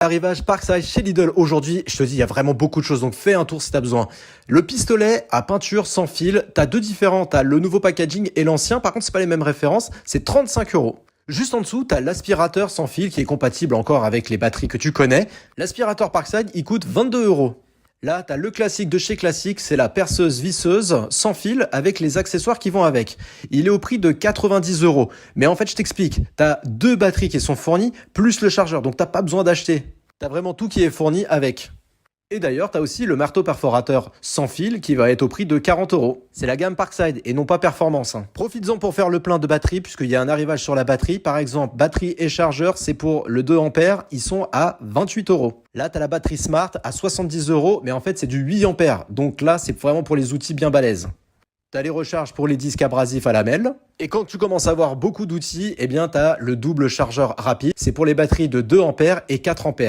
Arrivage Parkside chez Lidl aujourd'hui, je te dis, il y a vraiment beaucoup de choses, donc fais un tour si tu as besoin. Le pistolet à peinture sans fil, tu as deux différents, tu as le nouveau packaging et l'ancien, par contre c'est pas les mêmes références, c'est 35 €. Juste en dessous, tu as l'aspirateur sans fil qui est compatible encore avec les batteries que tu connais. L'aspirateur Parkside, il coûte 22 €. Là, tu as le classique de chez Classique, c'est la perceuse visseuse sans fil avec les accessoires qui vont avec. Il est au prix de 90 €. Mais en fait, je t'explique, tu as deux batteries qui sont fournies, plus le chargeur, donc tu n'as pas besoin d'acheter. Tu as vraiment tout qui est fourni avec. Et d'ailleurs, tu as aussi le marteau perforateur sans fil qui va être au prix de 40 €. C'est la gamme Parkside et non pas Performance. Profites-en pour faire le plein de batterie puisqu'il y a un arrivage sur la batterie. Par exemple, batterie et chargeur, c'est pour le 2 ampères, ils sont à 28 €. Là, tu as la batterie Smart à 70 €, mais en fait, c'est du 8 ampères. Donc là, c'est vraiment pour les outils bien balèzes. Tu as les recharges pour les disques abrasifs à lamelles. Et quand tu commences à avoir beaucoup d'outils, eh bien, tu as le double chargeur rapide. C'est pour les batteries de 2 ampères et 4 ampères.